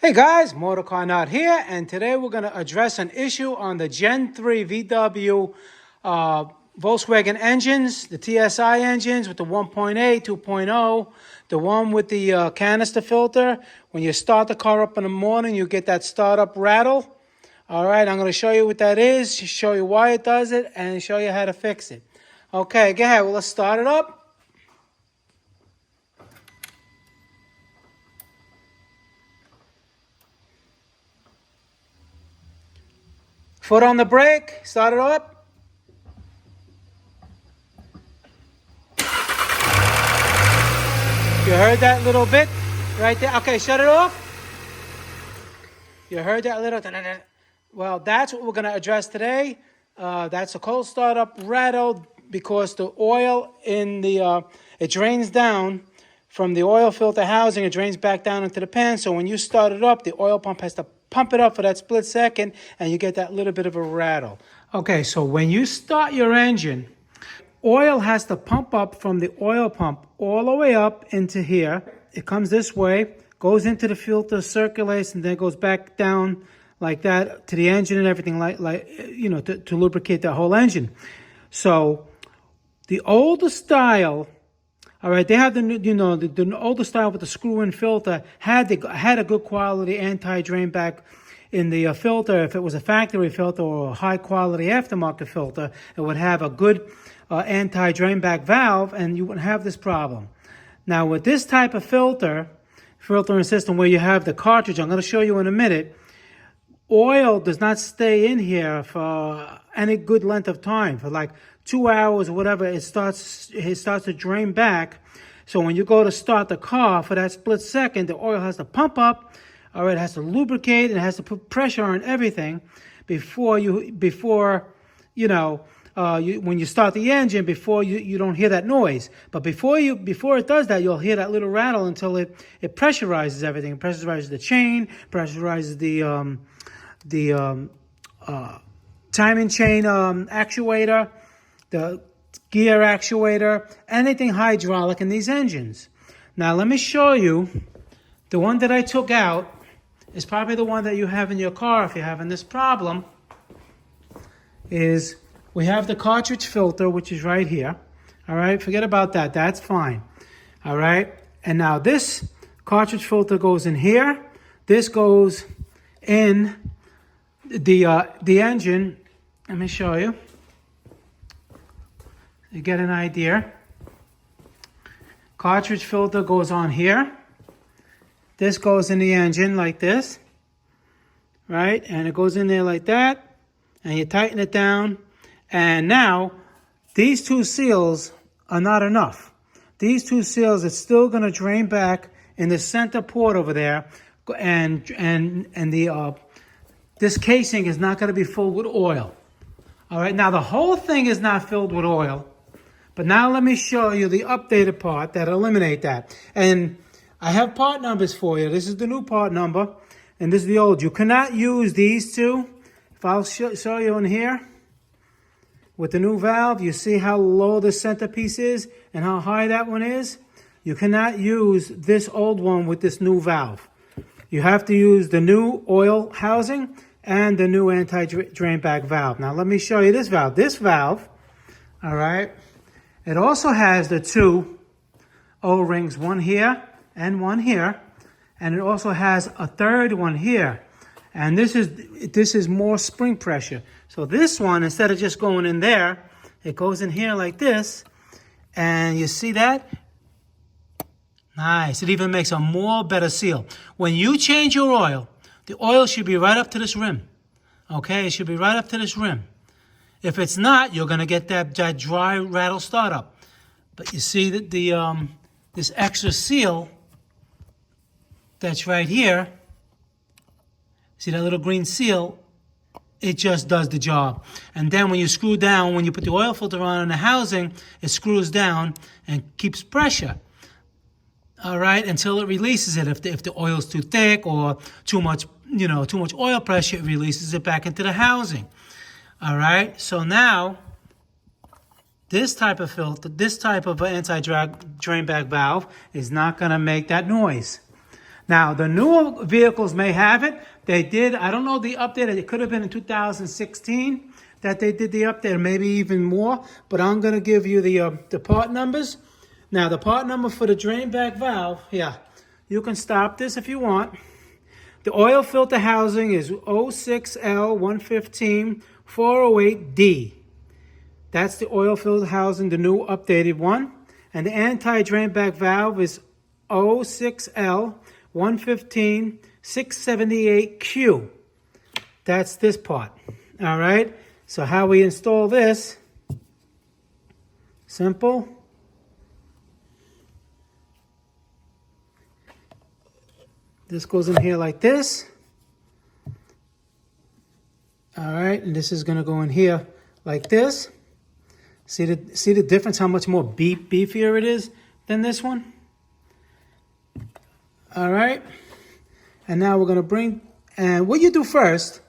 Hey guys, Motorcar Nut here, and today we're going to address an issue on the Gen 3 VW Volkswagen engines, the TSI engines with the 1.8, 2.0, the one with the canister filter. When you start the car up in the morning, you get that startup rattle. All right, I'm going to show you what that is, show you why it does it, and show you how to fix it. Okay, go ahead. Well, let's start it up. Foot on the brake, start it up. You heard that little bit right there? Okay, shut it off. You heard that little... Well, that's what we're going to address today. That's a cold startup rattle because the oil in the... it drains down from the oil filter housing. It drains back down into the pan. So when you start it up, the oil pump has to pump it up for that split second, and you get that little bit of a rattle. Okay, so when you start your engine, oil has to pump up from the oil pump all the way up into here. It comes this way, goes into the filter, circulates, and then goes back down like that to the engine and everything, to lubricate the whole engine. So the older style, all right, they have the older style with the screw-in filter had a good quality anti-drain back in the filter. If it was a factory filter or a high-quality aftermarket filter, it would have a good anti-drain back valve, and you wouldn't have this problem. Now, with this type of filtering system where you have the cartridge, I'm going to show you in a minute, oil does not stay in here for any good length of time. For like 2 hours or whatever, it starts to drain back. So when you go to start the car, for that split second, the oil has to pump up, or it has to lubricate, and it has to put pressure on everything when you start the engine, before you don't hear that noise. But before it does that, you'll hear that little rattle until it pressurizes everything. It pressurizes the chain, pressurizes the timing chain actuator, the gear actuator, anything hydraulic in these engines. Now let me show you the one that I took out. Is probably the one that you have in your car if you're having this problem. Is we have the cartridge filter, which is right here. All right, forget about that. That's fine. All right, and now this cartridge filter goes in here. This goes in the engine. Let me show you. You get an idea. Cartridge filter goes on here. This goes in the engine like this, right? And it goes in there like that, and you tighten it down. And now, these two seals are not enough. These two seals, it's still going to drain back in the center port over there, and this casing is not going to be filled with oil. All right, now the whole thing is not filled with oil, but now let me show you the updated part that eliminate that. And I have part numbers for you. This is the new part number, and this is the old. You cannot use these two. If I'll show you in here, with the new valve, you see how low the centerpiece is and how high that one is? You cannot use this old one with this new valve. You have to use the new oil housing and the new anti-drain back valve. Now let me show you this valve. This valve, all right, it also has the two O-rings, one here and one here, and it also has a third one here. And this is more spring pressure. So this one, instead of just going in there, it goes in here like this. And you see that? Nice. It even makes a more better seal. When you change your oil, the oil should be right up to this rim. Okay? It should be right up to this rim. If it's not, you're going to get that dry rattle startup. But you see that this extra seal that's right here, see that little green seal? It just does the job. And then when you screw down, when you put the oil filter on in the housing, it screws down and keeps pressure. All right, until it releases it. If the oil's too thick or too much oil pressure, it releases it back into the housing. All right, so now this type of filter, this type of anti-drain back valve is not going to make that noise. Now, the newer vehicles may have it. They did, I don't know the update. It could have been in 2016 that they did the update, or maybe even more. But I'm going to give you the part numbers. Now, the part number for the drain back valve, yeah, you can stop this if you want. The oil filter housing is 06L115-408D. That's the oil filter housing, the new updated one. And the anti-drain back valve is 06L115-678Q. That's this part. All right. So how we install this? Simple. This goes in here like this. All right, and this is going to go in here like this. See the difference? How much more beefier it is than this one. All right, and now we're going to bring. And what you do first,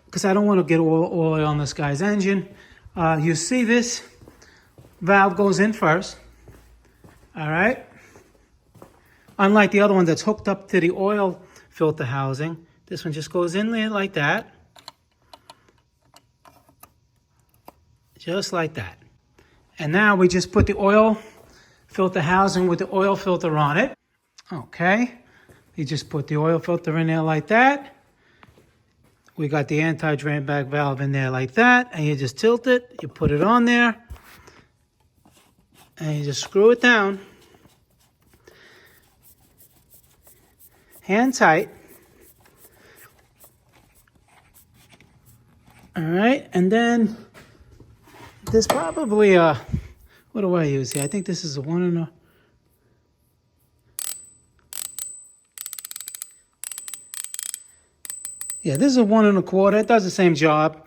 because I don't want to get all oil on this guy's engine. You see this valve goes in first. All right. Unlike the other one that's hooked up to the oil filter housing, this one just goes in there like that. Just like that. And now we just put the oil filter housing with the oil filter on it. Okay. You just put the oil filter in there like that. We got the anti-drain back valve in there like that. And you just tilt it. You put it on there. And you just screw it down. Hand tight. All right, and then there's probably what do I use here? I think this is a 1 1/4. Yeah, this is a 1 1/4. It does the same job.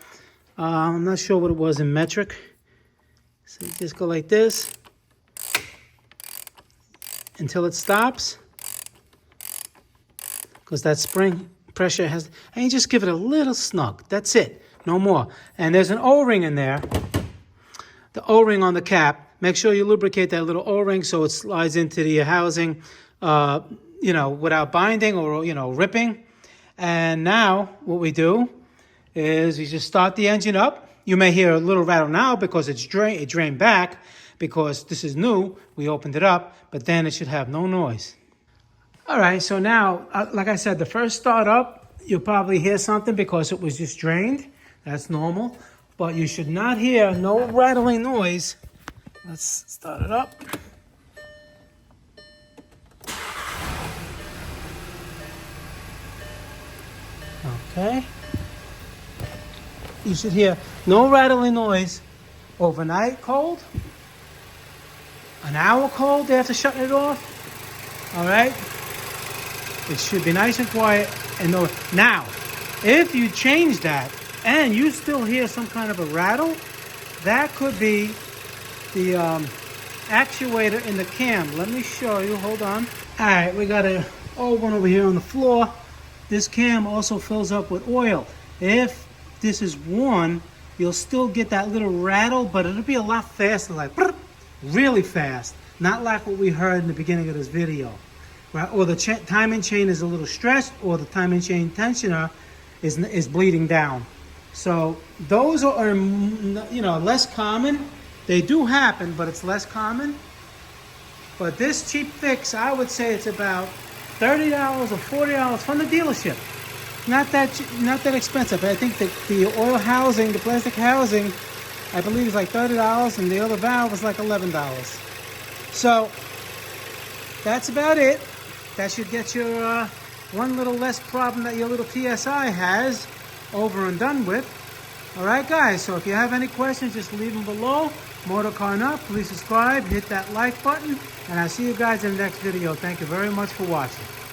I'm not sure what it was in metric. So you just go like this until it stops. Because that spring pressure has, and you just give it a little snug. That's it, no more. And there's an O-ring in there, the O-ring on the cap. Make sure you lubricate that little O-ring so it slides into the housing, without binding or, ripping. And now what we do is we just start the engine up. You may hear a little rattle now because it drained back because this is new. We opened it up, but then it should have no noise. All right, so now, like I said, the first start up, you'll probably hear something because it was just drained. That's normal. But you should not hear no rattling noise. Let's start it up. Okay. You should hear no rattling noise overnight cold, an hour cold after shutting it off. All right. It should be nice and quiet and no. Now, if you change that and you still hear some kind of a rattle, that could be the actuator in the cam. Let me show you. Hold on. All right, we got an old one over here on the floor. This cam also fills up with oil. If this is one, you'll still get that little rattle, but it'll be a lot faster, like really fast. Not like what we heard in the beginning of this video. Right? Or the timing chain is a little stretched, or the timing chain tensioner is bleeding down. So those are less common. They do happen, but it's less common. But this cheap fix, I would say it's about $30 or $40 from the dealership. Not that expensive. I think the oil housing, the plastic housing, I believe is like $30, and the other valve is like $11. So that's about it. That should get your one little less problem that your little TSI has over and done with. All right, guys, so if you have any questions, just leave them below. Motor Car Nut, please subscribe, hit that like button, and I'll see you guys in the next video. Thank you very much for watching.